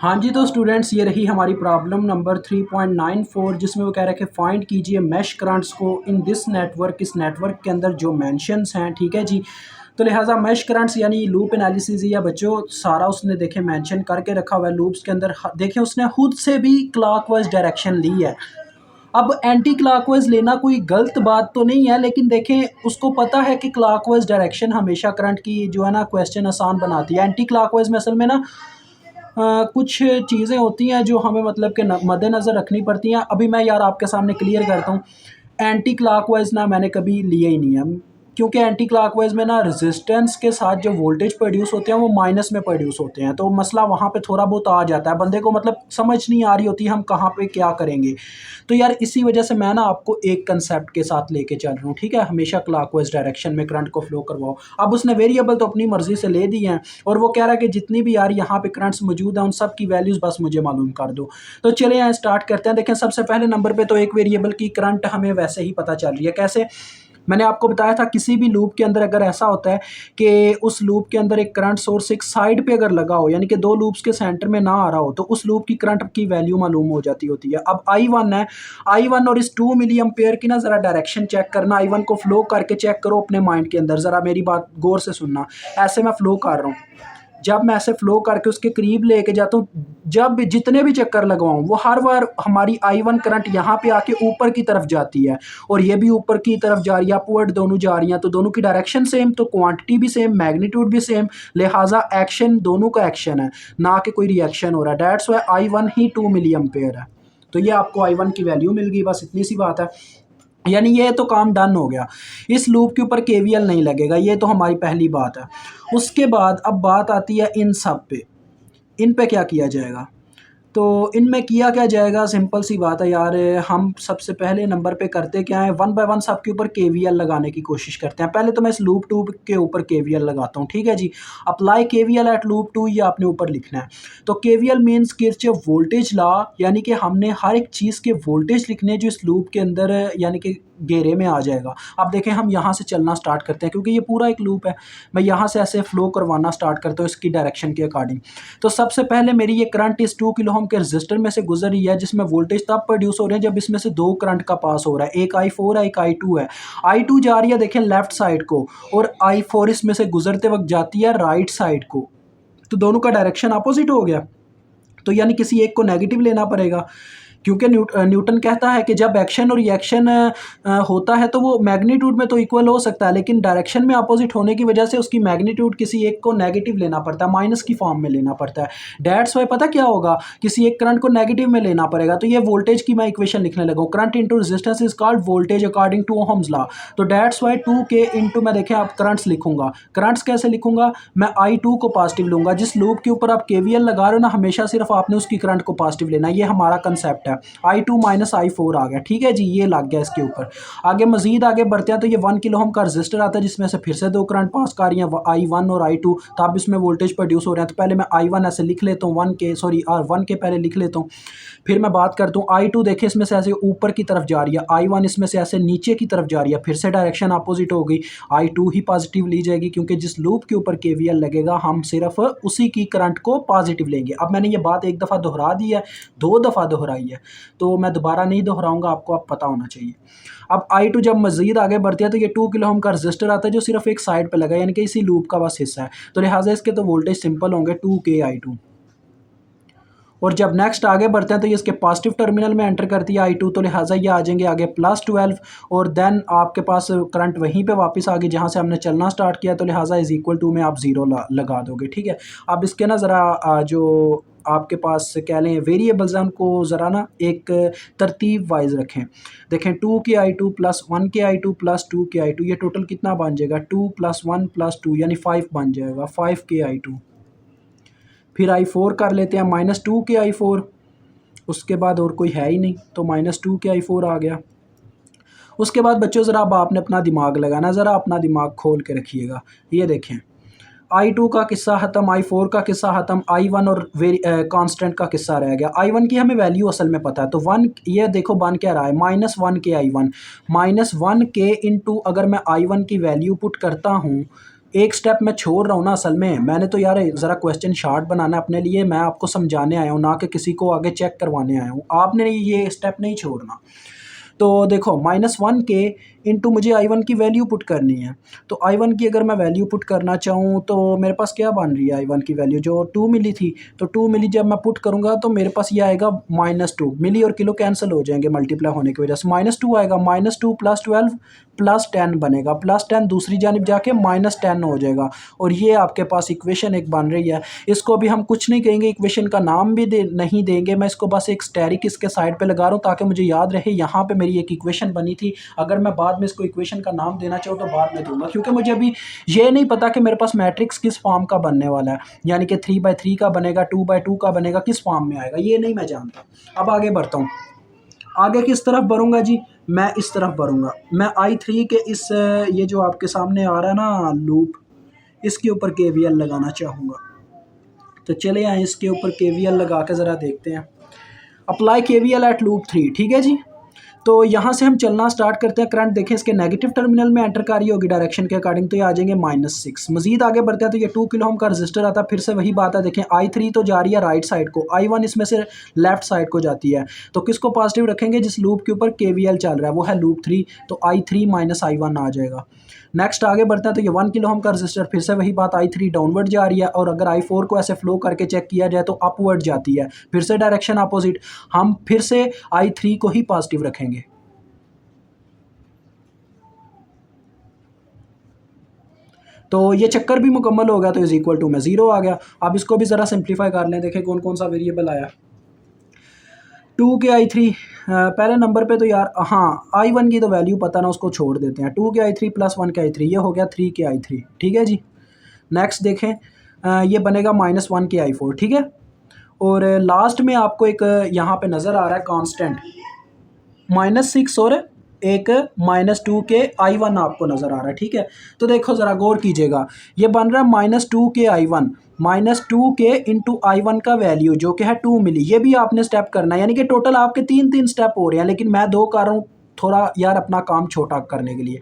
हाँ जी, तो स्टूडेंट्स ये रही हमारी प्रॉब्लम नंबर 3.94 जिसमें वो कह रहा है कि फाइंड कीजिए मैश करंट्स को इन दिस नेटवर्क, इस नेटवर्क के अंदर जो मेंशंस हैं, ठीक है जी। तो लिहाजा मैश करंट्स यानी लूप एनालिसिस या बच्चों सारा उसने देखे मेंशन करके रखा हुआ है लूप्स के अंदर। देखें उसने खुद से भी क्लॉकवाइज डायरेक्शन ली है। अब एंटी क्लॉकवाइज लेना कोई गलत बात तो नहीं है, लेकिन देखें उसको पता है कि क्लॉकवाइज डायरेक्शन हमेशा करंट की जो है ना क्वेश्चन आसान बनाती है। एंटी क्लॉकवाइज में असल में ना कुछ चीज़ें होती हैं जो हमें मतलब कि मद्देनज़र रखनी पड़ती हैं। अभी मैं यार आपके सामने क्लियर करता हूँ, एंटी क्लॉकवाइज ना मैंने कभी लिया ही नहीं है, क्योंकि एंटी क्लॉकवाइज में ना रेजिस्टेंस के साथ जो वोल्टेज प्रोड्यूस होते हैं वो माइनस में प्रोड्यूस होते हैं, तो मसला वहाँ पे थोड़ा बहुत आ जाता है। बंदे को मतलब समझ नहीं आ रही होती हम कहाँ पे क्या करेंगे। तो यार इसी वजह से मैं ना आपको एक कंसेप्ट के साथ लेके चल रहा हूँ, ठीक है। हमेशा क्लॉकवाइज डायरेक्शन में करंट को फ्लो करवाओ। अब उसने वेरिएबल तो अपनी मर्जी से ले दी हैं और वो कह रहा है कि जितनी भी यार यहाँ पे करंट्स मौजूद हैं उन सब की वैल्यूज़ बस मुझे मालूम कर दो। तो चले यहाँ स्टार्ट करते हैं। देखें सबसे पहले नंबर पे तो एक वेरिएबल की करंट हमें वैसे ही पता चल रही है। कैसे? मैंने आपको बताया था किसी भी लूप के अंदर अगर ऐसा होता है कि उस लूप के अंदर एक करंट सोर्स एक साइड पे अगर लगा हो, यानी कि दो लूप्स के सेंटर में ना आ रहा हो, तो उस लूप की करंट की वैल्यू मालूम हो जाती होती है। अब I1 है, I1 और इस 2 मिली एम्पेयर की ना ज़रा डायरेक्शन चेक करना। I1 को फ्लो करके चेक करो अपने माइंड के अंदर, ज़रा मेरी बात गौर से सुनना। ऐसे मैं फ्लो कर रहा हूँ, जब मैं ऐसे फ्लो करके उसके करीब लेके जाता हूँ, जब जितने भी चक्कर लगवाऊँ वो हर बार हमारी I1 करंट यहाँ पे आके ऊपर की तरफ जाती है और ये भी ऊपर की तरफ जा रही है, अपवर्ड दोनों जा रही हैं, तो दोनों की डायरेक्शन सेम, तो क्वांटिटी भी सेम, मैग्नीट्यूड भी सेम, लिहाजा एक्शन दोनों का एक्शन है, ना कि कोई रिएक्शन हो रहा है। दैट्स वाई I1 ही 2 मिली एम्पेयर है। तो ये आपको I1 की वैल्यू मिल गई, बस इतनी सी बात है। यानी ये तो काम डन हो गया, इस लूप के ऊपर केवीएल नहीं लगेगा, ये तो हमारी पहली बात है। उसके बाद अब बात आती है इन सब पे, इन पे क्या किया जाएगा। तो इनमें किया क्या जाएगा, सिंपल सी बात है यार। हम सबसे पहले नंबर पे करते क्या है, वन बाय वन सबके ऊपर केवीएल लगाने की कोशिश करते हैं। पहले तो मैं इस लूप 2 के ऊपर केवीएल लगाता हूँ, ठीक है जी। अप्लाई केवीएल एट लूप 2 ये आपने ऊपर लिखना है। तो KVL means Kirchhoff voltage law, यानी कि हमने हर एक चीज़ के वोल्टेज लिखने जो इस लूप के अंदर यानी कि घेरे में आ जाएगा। अब देखें हम यहाँ से चलना स्टार्ट करते हैं, क्योंकि ये पूरा एक लूप है। मैं यहाँ से ऐसे फ्लो करवाना स्टार्ट करता हूँ इसकी डायरेक्शन के अकॉर्डिंग। तो सबसे पहले मेरी ये करंट इस 2 किलो ओम के रजिस्टर में से गुजर रही है, जिसमें वोल्टेज तब प्रोड्यूस हो रहे हैं जब इसमें से दो करंट का पास हो रहा है, एक I4 है, एक I2 है। I2 जा रही है देखें लेफ्ट साइड को, और I4 इसमें से गुजरते वक्त जाती है राइट साइड को, तो दोनों का डायरेक्शन अपोजिट हो गया। तो यानी किसी एक को नेगेटिव लेना पड़ेगा, क्योंकि न्यूटन कहता है कि जब एक्शन और रिएक्शन होता है तो वो मैग्नीट्यूड में तो इक्वल हो सकता है, लेकिन डायरेक्शन में अपोजिट होने की वजह से उसकी मैग्नीट्यूड किसी एक को नेगेटिव लेना पड़ता है, माइनस की फॉर्म में लेना पड़ता है। डेट्स वाई पता क्या होगा, किसी एक करंट को नेगेटिव में लेना पड़ेगा। तो ये वोल्टेज की मैं इक्वेशन लिखने लगा, current into resistance is called voltage according to Ohm's law. तो डेट्स वाई 2K इंटू, मैं देखें आप करंट्स लिखूंगा, करंट्स कैसे लिखूंगा, मैं I2 को पॉजिटिव लूंगा। जिस लूप के ऊपर आप KVL लगा रहे हो ना, हमेशा सिर्फ आपने उसकी करंट को पॉजिटिव लेना, ये हमारा कंसेप्ट है। I2 माइनस I4 आ गया, ठीक है जी, ये लग गया इसके ऊपर। आगे मजीद आगे बढ़ते हैं तो ये 1 किलो ओम का रजिस्टर आता है, जिसमें से फिर से दो करंट पास कर रही हैं, I1 और I2, तब इसमें वोल्टेज प्रोड्यूस हो रहे हैं। तो पहले मैं I1 ऐसे लिख लेता हूँ, 1 के पहले लिख लेता हूँ। फिर मैं बात करता हूँ I2, देखें इसमें से ऐसे ऊपर की तरफ जा रही है, I1 इसमें से ऐसे नीचे की तरफ जा रही है, फिर से डायरेक्शन अपोजिट हो गई, I2 ही पॉजिटिव ली जाएगी, क्योंकि जिस लूप के ऊपर KVL लगेगा हम सिर्फ उसी की करंट को पॉजिटिव लेंगे। अब मैंने ये बात एक दफ़ा दोहरा दी है, 2 दफ़ा दोहराई है, तो मैं दोबारा नहीं दोहराऊंगा, आपको अब पता होना चाहिए। अब I2 जब मजीद आगे बढ़ती है तो ये 2 किलो ओम का रजिस्टर आता है जो सिर्फ एक साइड पे लगा है, यानी कि इसी लूप का बस हिस्सा है, तो लिहाजा इसके तो वोल्टेज सिंपल होंगे 2K I2। और जब नेक्स्ट आगे बढ़ते हैं तो ये इसके पॉजिटिव टर्मिनल में एंटर करती है I2, तो लिहाजा ये आ जाएंगे आगे +12, और देन आपके पास करंट वहीं पे वापस आ गई जहाँ से हमने चलना स्टार्ट किया, तो लिहाजा इज इक्वल टू में आप 0 लगा दोगे, ठीक है। अब इसके ना ज़रा जो आपके पास कह लें वेरिएबल्स हैं उनको ज़रा ना एक तरतीब वाइज रखें। देखें 2K I2 plus 1K I2 plus 2K I2, ये टोटल कितना बन जाएगा, 2 + 1 + 2 यानी 5 बन जाएगा, 5K I2। फिर I4 कर लेते हैं -2K I4, उसके बाद और कोई है ही नहीं, तो -2K I4 आ गया। उसके बाद बच्चों ज़रा अब आपने अपना दिमाग लगाना, ज़रा अपना दिमाग खोल के रखिएगा। ये देखें I2 का किस्सा ख़त्म, I4 का किस्सा ख़त्म, I1 और कांस्टेंट का किस्सा रह गया। I1 की हमें वैल्यू असल में पता है, तो 1 ये देखो बन क्या रहा है, -1K I1, -1K इंटू अगर मैं I1 की वैल्यू पुट करता हूँ एक स्टेप मैं छोड़ रहा हूँ ना, असल में मैंने तो यार ज़रा क्वेश्चन शार्ट बनाना है अपने लिए, मैं आपको समझाने आया हूँ ना कि किसी को आगे चेक करवाने आया हूँ, आपने ये स्टेप नहीं छोड़ना। तो देखो -1 के इंटू मुझे I1 की वैल्यू पुट करनी है। तो I1 की अगर मैं वैल्यू पुट करना चाहूँ तो मेरे पास क्या बन रही है, I1 की वैल्यू जो 2 मिली थी, तो 2 मिली जब मैं पुट करूँगा तो मेरे पास ये आएगा -2, मिली और किलो कैंसिल हो जाएंगे मल्टीप्लाई होने की वजह से, -2 आएगा, -2 + 12 + 10 बनेगा, +10 दूसरी जानिब जाके -10 हो जाएगा। और ये आपके पास इक्वेशन एक बन रही है। इसको अभी हम कुछ नहीं कहेंगे, इक्वेशन का नाम भी नहीं देंगे, मैं इसको बस एक स्टेरिक इसके साइड पे लगा रहा हूँ ताकि मुझे याद रहे यहाँ पे मेरी एक इक्वेशन बनी थी। अगर मैं बाद में इसको इक्वेशन का नाम देना चाहूँ तो बाद में दूंगा, क्योंकि मुझे अभी ये नहीं पता कि मेरे पास मैट्रिक्स किस फॉर्म का बनने वाला है, यानी कि 3/3 का बनेगा, 2/2 का बनेगा, किस फॉर्म में आएगा ये नहीं मैं जानता। अब आगे बढ़ता हूँ, आगे किस तरफ बढ़ूंगा जी, मैं इस तरफ बढ़ूंगा। मैं I3 के इस ये जो आपके सामने आ रहा है ना लूप, इसके ऊपर KVL लगाना चाहूँगा। तो चले आए इसके ऊपर KVL लगा के ज़रा देखते हैं। अप्लाई KVL एट लूप 3, ठीक है जी। तो यहाँ से हम चलना स्टार्ट करते हैं। करंट देखें इसके नेगेटिव टर्मिनल में एंटर कर रही होगी डायरेक्शन के अकॉर्डिंग, तो ये आ जाएंगे -6। मजीद आगे बढ़ते हैं तो ये 2 किलो ओम का रजिस्टर आता है, फिर से वही बात है, देखें I3 तो जा रही है राइट साइड को, I1 इसमें से लेफ्ट साइड को जाती है। तो किसको पॉजिटिव रखेंगे, जिस लूप के ऊपर KVL चल रहा है वो है लूप 3, तो I3 - I1 आ जाएगा। नेक्स्ट आगे बढ़ता है तो ये 1 किलो ओम का रजिस्टर, फिर से वही बात, I3 डाउनवर्ड जा रही है, और अगर I4 को ऐसे फ्लो करके चेक किया जाए तो अपवर्ड जाती है, फिर से डायरेक्शन अपोजिट, हम फिर से I3 को ही पॉजिटिव रखेंगे। तो ये चक्कर भी मुकम्मल हो गया, तो इज इक्वल टू में 0 आ गया। अब इसको भी ज़रा सिंप्लीफाई कर लें, देखें कौन कौन सा वेरिएबल आया। 2 के I3 पहले नंबर पे तो यार हाँ I1 की तो वैल्यू पता ना, उसको छोड़ देते हैं। 2 के I3 + 1 के I3, ये हो गया 3 के I3, ठीक है जी। नेक्स्ट देखें ये बनेगा -1 के I4, ठीक है। और लास्ट में आपको एक यहाँ पे नज़र आ रहा है कांस्टेंट -6 और एक -2 के I1 आपको नज़र आ रहा है, ठीक है। तो देखो ज़रा गौर कीजिएगा, ये बन रहा है -2 के I1, -2 के इंटू I1 का वैल्यू जो कि है 2 मिली, ये भी आपने स्टेप करना है, यानी कि टोटल आपके 3 स्टेप हो रहे हैं, लेकिन मैं 2 कर रहा हूँ थोड़ा यार अपना काम छोटा करने के लिए।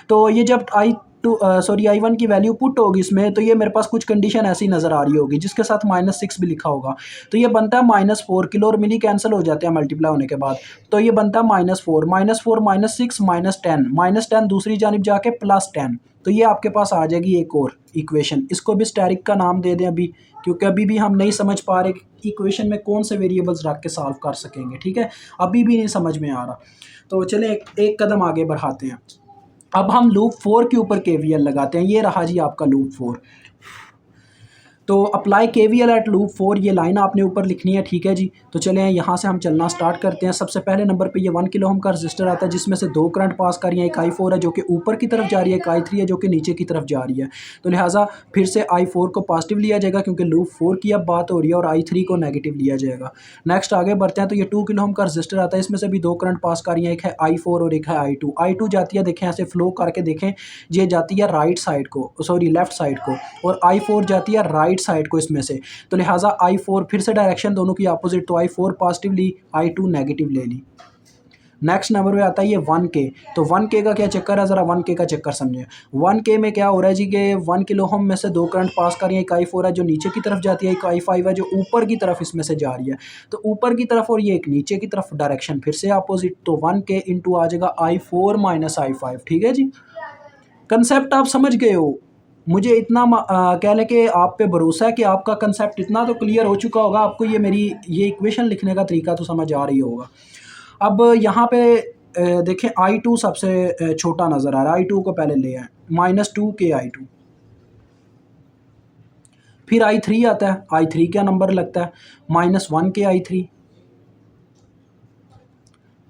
तो ये जब I1 की वैल्यू पुट होगी इसमें, तो ये मेरे पास कुछ कंडीशन ऐसी नज़र आ रही होगी जिसके साथ -6 भी लिखा होगा। तो ये बनता है -4 किलो, और मिली कैंसिल हो जाते हैं मल्टीप्लाई होने के बाद, तो ये बनता है -4 -6 -10 दूसरी जानिब जाके +10। तो ये आपके पास आ जाएगी एक और इक्वेशन, इसको भी स्टेरिक का नाम दे दें अभी, क्योंकि अभी भी हम नहीं समझ पा रहे कि इक्वेशन में कौन से वेरिएबल्स रख के सॉल्व कर सकेंगे, ठीक है। अभी भी नहीं समझ में आ रहा, तो चलें एक कदम आगे बढ़ाते हैं। अब हम लूप 4 के ऊपर KVL लगाते हैं। ये रहा जी आपका लूप 4। तो अप्लाई KVL एट लूप 4, ये लाइन आपने ऊपर लिखनी है, ठीक है जी। तो चलें यहाँ से हम चलना स्टार्ट करते हैं। सबसे पहले नंबर पे ये 1 किलो ओम का रजिस्टर आता है, जिसमें से 2 करंट पास कर रही है, एक I4 है जो कि ऊपर की तरफ जा रही है, एक I3 है जो कि नीचे की तरफ जा रही है। तो लिहाजा फिर से I4 को पॉजिटिव लिया जाएगा क्योंकि लूप 4 की अब बात हो रही है, और I3 को नेगेटिव लिया जाएगा। नेक्स्ट आगे बढ़ते हैं तो ये 2 किलो ओम का रजिस्टर आता है, इसमें से भी 2 करंट पास कर रही है, एक है I4 और एक है I2 जाती है, देखें ऐसे फ्लो करके देखें, ये जाती है राइट साइड को, सॉरी लेफ्ट साइड को, और I4 जाती है राइट साइड को इसमें से। तो लिहाजा I4 फिर से डायरेक्शन दोनों की अपोजिट, तो I4 पॉजिटिव ली, I2 नेगेटिव ले ली। नेक्स्ट नंबर पे आता है ये 1K। तो 1K का क्या चक्कर है, ज़रा 1K का चक्कर समझें। 1K में क्या हो रहा है जी कि 1 किलो ओम में से 2 करंट पास कर रही है, एक I4 है जो नीचे की तरफ जाती है, एक I5 है जो ऊपर की तरफ इसमें से जा रही है। तो ऊपर की तरफ और ये एक नीचे की तरफ, डायरेक्शन फिर से अपोजिट, तो 1K इंटू आ जाएगा I4 - I5, ठीक है जी। कंसेप्ट आप समझ गए हो, मुझे इतना कह लें कि आप पे भरोसा है कि आपका कंसेप्ट इतना तो क्लियर हो चुका होगा, आपको ये मेरी ये इक्वेशन लिखने का तरीका तो समझ आ रही होगा। अब यहाँ पे देखें I2 सबसे छोटा नज़र आ रहा है, I2 को पहले ले आए, -2 के I2, फिर I3 आता है, I3 क्या नंबर लगता है, -1 के I3,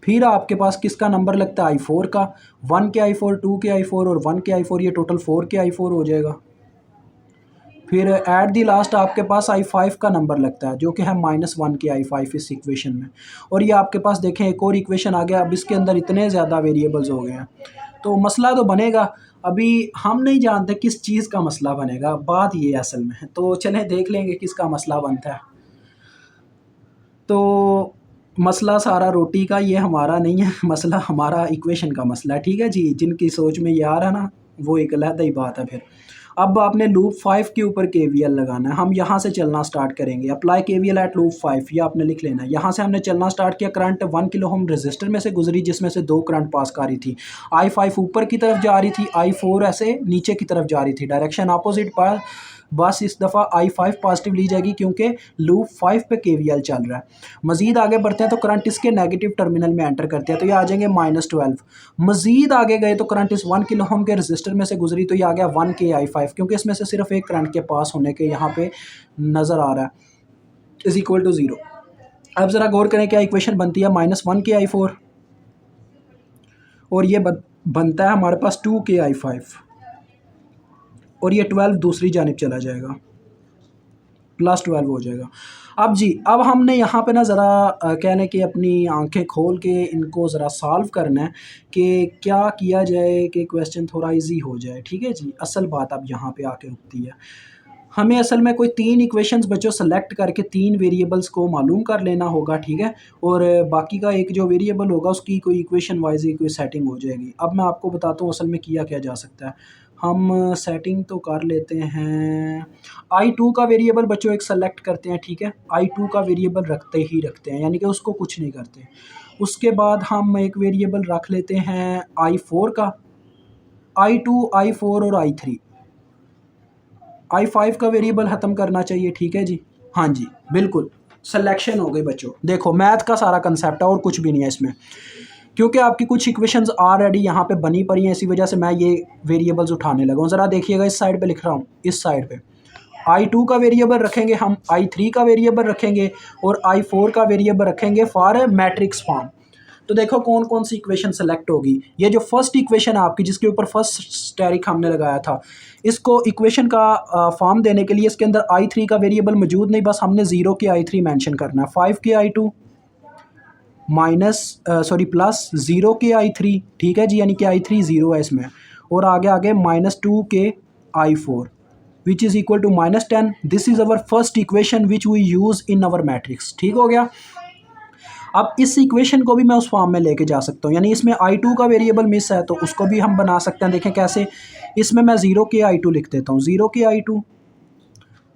फिर आपके पास किसका नंबर लगता है, I4 का, 1 के I4, 2 के I4 और 1 के I4, ये टोटल 4 के I4 हो जाएगा। फिर एट दी लास्ट आपके पास I5 का नंबर लगता है जो कि है -1 के I5 इस इक्वेशन में। और ये आपके पास देखें एक और इक्वेशन आ गया, अब इसके अंदर इतने ज़्यादा वेरिएबल्स हो गए हैं, तो मसला तो बनेगा। अभी हम नहीं जानते किस चीज़ का मसला बनेगा, बात ये असल में है, तो चलें देख लेंगे किसका मसला बनता है। तो मसला सारा रोटी का, ये हमारा नहीं है मसला, हमारा इक्वेशन का मसला है, ठीक है जी। जिनकी सोच में ये आ रहा ना, वो एक अलग ही बात है फिर। अब आपने लूप 5 के ऊपर KVL लगाना है। हम यहाँ से चलना स्टार्ट करेंगे। अप्लाई KVL एट लूप 5, ये आपने लिख लेना है। यहाँ से हमने चलना स्टार्ट किया, करंट 1 किलो ओम रजिस्टर में से गुजरी, जिसमें से 2 करंट पास कर रही थी। I5 ऊपर की तरफ जा रही थी, I4 ऐसे नीचे की तरफ जा रही थी, डायरेक्शन अपोजिट पर। बस इस दफ़ा I5 पॉजिटिव ली जाएगी क्योंकि लूप 5 पे KVL चल रहा है। मज़ीद आगे बढ़ते हैं तो करंट इसके नेगेटिव टर्मिनल में एंटर करते हैं, तो ये आ जाएंगे -12। मज़ीद आगे गए तो करंट इस 1 किलो ओम के रजिस्टर में से गुजरी, तो ये आ गया 1 के I5, क्योंकि इसमें से सिर्फ एक करंट के पास होने के यहाँ पे नज़र आ रहा है, इज़ इक्वल टू 0। अब ज़रा गौर करें, क्या इक्वेशन बनती है -1 के I4 और ये बनता है हमारे पास 2 के I5, और ये 12 दूसरी जानिब चला जाएगा, +12 हो जाएगा। अब जी, अब हमने यहाँ पे ना ज़रा कहने कि अपनी आंखें खोल के इनको ज़रा सॉल्व करना है कि क्या किया जाए कि क्वेश्चन थोड़ा इजी हो जाए। ठीक है जी, असल बात अब यहाँ पे आके रुकती है। हमें असल में कोई 3 इक्वेशंस बच्चों सेलेक्ट करके 3 वेरिएबल्स को मालूम कर लेना होगा, ठीक है, और बाकी का एक जो वेरिएबल होगा उसकी कोई इक्वेशन वाइज ही कोई सेटिंग हो जाएगी। अब मैं आपको बताता हूँ असल में किया क्या जा सकता है। हम सेटिंग तो कर लेते हैं, I2 का वेरिएबल बच्चों एक सेलेक्ट करते हैं, ठीक है, I2 का वेरिएबल रखते ही रखते हैं, यानी कि उसको कुछ नहीं करते। उसके बाद हम एक वेरिएबल रख लेते हैं I4 का, I2, I4 और I3। I5 का वेरिएबल ख़त्म करना चाहिए, ठीक है जी, हाँ जी बिल्कुल, सिलेक्शन हो गई बच्चों। देखो मैथ का सारा कंसेप्ट है और कुछ भी नहीं है इसमें, क्योंकि आपकी कुछ इक्वेशंस ऑलरेडी यहाँ पे बनी पड़ी हैं, इसी वजह से मैं ये वेरिएबल्स उठाने लगा हूँ। ज़रा देखिएगा, इस साइड पे लिख रहा हूँ, इस साइड पे I2 का वेरिएबल रखेंगे हम, I3 का वेरिएबल रखेंगे और I4 का वेरिएबल रखेंगे फॉर मैट्रिक्स फॉर्म। तो देखो कौन कौन सी इक्वेशन सेलेक्ट होगी। ये जो फर्स्ट इक्वेशन है आपकी, जिसके ऊपर फर्स्ट स्टेरिक हमने लगाया था, इसको इक्वेशन का फॉर्म देने के लिए इसके अंदर I3 का वेरिएबल मौजूद नहीं, बस हमने 0 के I3 मेंशन करना है। 5 के I2 प्लस 0 के I3, ठीक है जी, यानी कि I3 0 है इसमें, और आगे आगे -2 के I4 which is equal to -10। This is our first equation which we use in our matrix. ठीक हो गया। अब इस इक्वेशन को भी मैं उस फॉर्म में लेके जा सकता हूँ, यानी इसमें I2 का वेरिएबल मिस है तो उसको भी हम बना सकते हैं। देखें कैसे, इसमें मैं 0 के I2 लिख देता हूँ, 0 के I2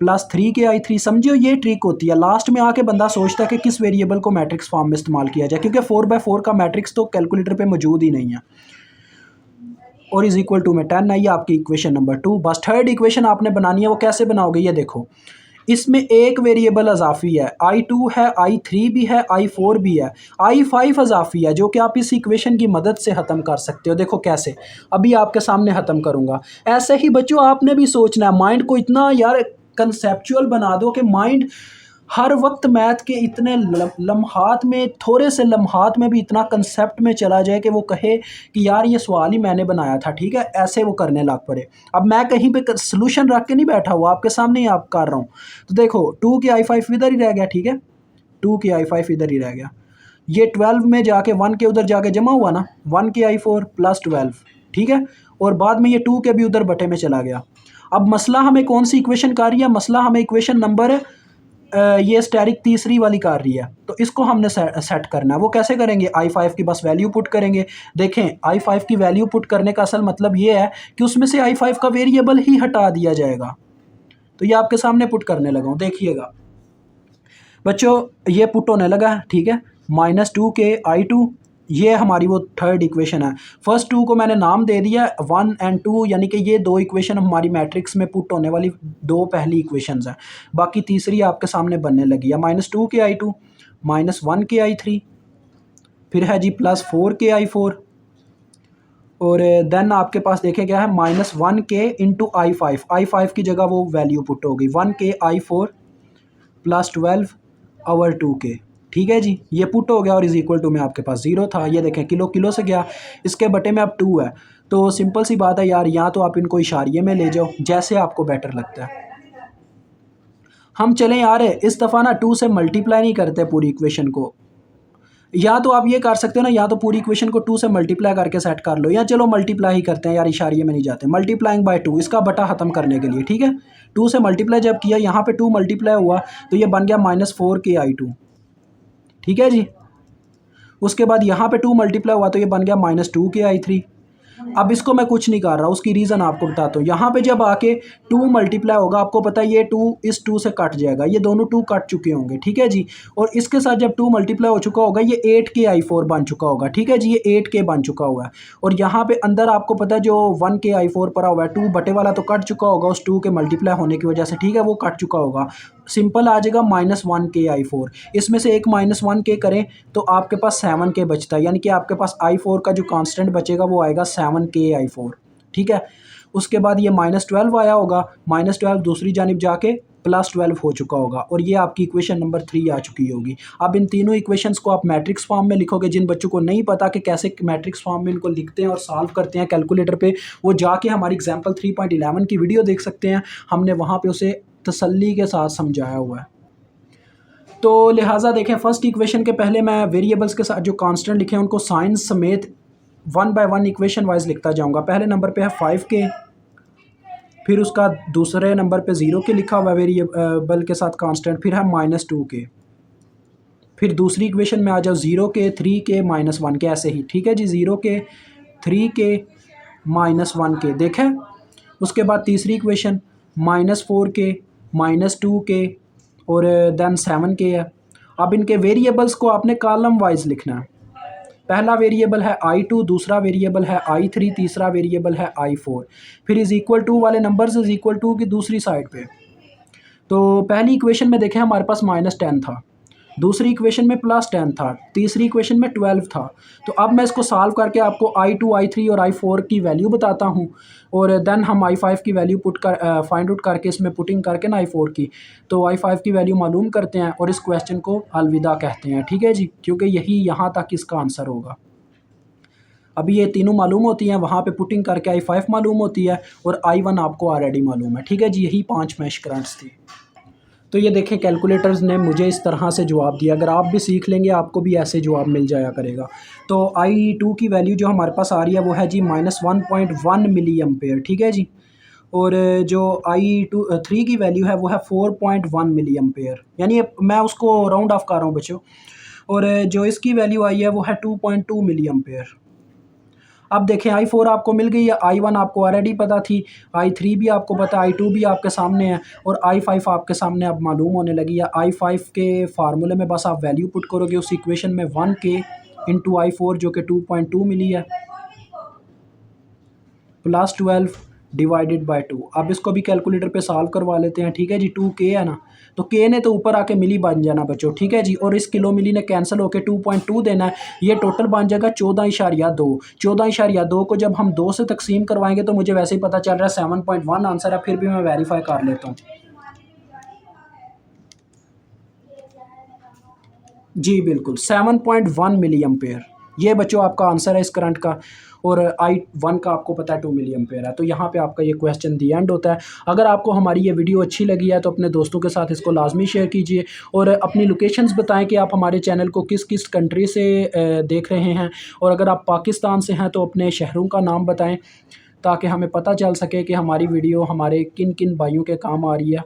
प्लस 3 के I3। समझियो ये ट्रिक होती है, लास्ट में आके बंदा सोचता है कि किस वेरिएबल को मैट्रिक्स फॉर्म में इस्तेमाल किया जाए, क्योंकि 4/4 का मैट्रिक्स तो कैलकुलेटर पे मौजूद ही नहीं है, और इज़ इक्वल टू में 10 है। ये आपकी इक्वेशन नंबर 2। बस थर्ड इक्वेशन आपने बनानी है, वो कैसे बनाओगे, ये देखो, इसमें एक वेरिएबल अजाफी है, I2 है, I3 भी है, I4 भी है, I5 अजाफी है, जो कि आप इस इक्वेशन की मदद से ख़त्म कर सकते हो। देखो कैसे, अभी आपके सामने ख़त्म करूँगा। ऐसे ही बच्चों आपने भी सोचना है, माइंड को इतना यार कंसेप्चुअल बना दो कि माइंड हर वक्त मैथ के इतने लम्हात में, थोड़े से लम्हात में भी इतना कंसेप्ट में चला जाए कि वो कहे कि यार ये सवाल ही मैंने बनाया था। ठीक है, ऐसे वो करने लग पड़े। अब मैं कहीं पे सोल्यूशन रख के नहीं बैठा हुआ, आपके सामने ही आप कर रहा हूँ। तो देखो 2 के I5 इधर ही रह गया, ठीक है, 2 के I5 इधर ही रह गया। ये 12 में जाके 1 के उधर जाके जमा हुआ ना, 1 के I4 प्लस 12, ठीक है, और बाद में ये 2 के भी उधर बटे में चला गया। अब मसला हमें कौन सी इक्वेशन कर रही है, मसला हमें इक्वेशन नंबर ये स्टेरिक तीसरी वाली कर रही है, तो इसको हमने सेट करना है। वो कैसे करेंगे, I5 की बस वैल्यू पुट करेंगे। देखें I5 की वैल्यू पुट करने का असल मतलब ये है कि उसमें से I5 का वेरिएबल ही हटा दिया जाएगा। तो ये आपके सामने पुट करने लगा हूँ, देखिएगा बच्चों, ये पुट होने लगा, ठीक है, -2 के I2, ये हमारी वो थर्ड इक्वेशन है। फर्स्ट 2 को मैंने नाम दे दिया 1 और 2, यानी कि ये दो इक्वेशन हमारी मैट्रिक्स में पुट होने वाली दो पहली इक्वेशंस हैं। बाकी तीसरी आपके सामने बनने लगी है, -2 के I2 -1 के I3, फिर है जी +4 के I4, और देन आपके पास देखे क्या है, -1 के इंटू I5 की जगह वो वैल्यू पुट होगी 1 के I4 प्लस 12 ओवर 2 के। ठीक है जी, ये पुट हो गया और इज़ इक्वल टू में आपके पास 0 था। ये देखें किलो किलो से गया, इसके बटे में अब 2 है। तो सिंपल सी बात है यार, या तो आप इनको इशारिये में ले जाओ, जैसे आपको बेटर लगता है। हम चलें यार, इस दफ़ा ना 2 से मल्टीप्लाई नहीं करते पूरी इक्वेशन को, या तो आप ये कर सकते हो ना, या तो पूरी इक्वेशन को 2 से मल्टीप्लाई करके सेट कर लो, या चलो मल्टीप्लाई ही करते हैं यार, इशारिये में नहीं जाते। मल्टीप्लाइंग बाय 2, इसका बटा ख़त्म करने के लिए, ठीक है, 2 से मल्टीप्लाई जब किया, यहाँ पे 2 मल्टीप्लाई हुआ तो ये बन गया -4 के I2, ठीक है जी। उसके बाद यहाँ पे 2 मल्टीप्लाई हुआ तो ये बन गया -2 के I3। अब इसको मैं कुछ नहीं कर रहा, उसकी रीज़न आपको बताता हूँ। यहाँ पे जब आके 2 मल्टीप्लाई होगा, आपको पता है ये 2 इस 2 से कट जाएगा, ये दोनों 2 कट चुके होंगे, ठीक है जी। और इसके साथ जब 2 मल्टीप्लाई हो चुका होगा, ये 8k i4 बन चुका होगा, ठीक है जी, ये 8k बन चुका हुआ है। और यहाँ पे अंदर आपको पता है जो 1k i4 पड़ा हुआ है, 2 बटे वाला तो कट चुका होगा उस 2 के मल्टीप्लाई होने की वजह से, ठीक है, वो कट चुका होगा। सिंपल आ जाएगा -1k i4। इसमें से एक -1k करें तो आपके पास 7k बचता है, यानी कि आपके पास i4 का जो कांस्टेंट बचेगा वो आएगा 7k i4, ठीक है। उसके बाद ये -12 आया होगा, -12 दूसरी जानिब जाके +12 हो चुका होगा, और ये आपकी इक्वेशन नंबर 3 आ चुकी होगी। अब इन तीनों इक्वेशंस को आप मैट्रिक्स फॉर्म में लिखोगे। जिन बच्चों को नहीं पता कि कैसे मैट्रिक्स फॉर्म में इनको लिखते हैं और सॉल्व करते हैं कैलकुलेटर पे, वो जाके हमारी एग्जाम्पल 3.11 की वीडियो देख सकते हैं, हमने वहाँ पे उसे तसल्ली के साथ समझाया हुआ है। तो लिहाजा देखें, फर्स्ट इक्वेशन के पहले मैं वेरिएबल्स के साथ जो कांस्टेंट लिखे हैं उनको साइन समेत 1 बाय 1 इक्वेशन वाइज लिखता जाऊंगा। पहले नंबर पे है 5k, फिर उसका दूसरे नंबर पे 0k लिखा हुआ वेरिएबल के साथ कांस्टेंट, फिर है -2k। फिर दूसरी इक्वेशन में आ जाओ 0k, 3k, -1k, ऐसे ही, ठीक है जी, 0k, 3k, -1k, देखें। उसके बाद तीसरी इक्वेशन -4k, -2k और देन 7k है। अब इनके वेरिएबल्स को आपने कॉलम वाइज लिखना है। पहला वेरिएबल है i2, दूसरा वेरिएबल है i3, तीसरा वेरिएबल है i4। फिर इज इक्वल टू वाले नंबर्स इज इक्वल टू की दूसरी साइड पे। तो पहली इक्वेशन में देखें हमारे पास -10 था, दूसरी इक्वेशन में +10 था, तीसरी इक्वेशन में 12 था। तो अब मैं इसको सॉल्व करके आपको i2, i3 और i4 की वैल्यू बताता हूँ, और देन हम i5 की वैल्यू फाइंड आउट करके इसमें पुटिंग करके ना i4 की, तो i5 की वैल्यू मालूम करते हैं और इस क्वेश्चन को अलविदा कहते हैं, ठीक है जी, क्योंकि यही यहाँ तक इसका आंसर होगा। अभी ये तीनों मालूम होती हैं, वहाँ पे पुटिंग करके i5 मालूम होती है और i1 आपको ऑलरेडी मालूम है, ठीक है जी। यही 5 मैश करंट्स थी। तो ये देखें, कैलकुलेटर्स ने मुझे इस तरह से जवाब दिया। अगर आप भी सीख लेंगे आपको भी ऐसे जवाब मिल जाया करेगा। तो i2 की वैल्यू जो हमारे पास आ रही है वो है जी -1.1 मिली एम्पेयर, ठीक है जी। और जो i3 की वैल्यू है वो है 4.1 मिली एम्पेयर, यानी मैं उसको राउंड ऑफ कर रहा हूँ बच्चों। और जो इसकी वैल्यू आई है वो है 2.2 मिली एम्पेयर। अब देखें, i4 आपको मिल गई है, i1 आपको ऑलरेडी पता थी, i3 भी आपको पता है, i2 भी आपके सामने है, और i5 आपके सामने अब मालूम होने लगी है। i5 के फार्मूले में बस आप वैल्यू पुट करोगे उस इक्वेशन में 1k इंटू i4 जो कि 2.2 मिली है, +12 डिवाइडेड बाय 2। अब इसको भी कैलकुलेटर पे सॉल्व करवा लेते हैं, ठीक है जी। 2k है ना, तो k ने तो ऊपर आके मिली बन जाना बच्चों, ठीक है जी, और इस किलो मिली ने कैंसिल होकर 2.2 देना है, ये टोटल बन जाएगा 14.2। 14.2 को जब हम 2 से तकसीम करवाएंगे तो मुझे वैसे ही पता चल रहा है 7.1 आंसर है, फिर भी मैं वेरीफाई कर लेता हूँ। जी बिल्कुल, 7.1 मिली एम्पेयर ये बच्चों आपका आंसर है इस करंट का, और i1 का आपको पता है 2 मिली एम्पेयर है। तो यहाँ पे आपका ये क्वेश्चन दी एंड होता है। अगर आपको हमारी ये वीडियो अच्छी लगी है तो अपने दोस्तों के साथ इसको लाजमी शेयर कीजिए, और अपनी लोकेशंस बताएं कि आप हमारे चैनल को किस किस कंट्री से देख रहे हैं, और अगर आप पाकिस्तान से हैं तो अपने शहरों का नाम बताएँ, ताकि हमें पता चल सके कि हमारी वीडियो हमारे किन किन भाइयों के काम आ रही है।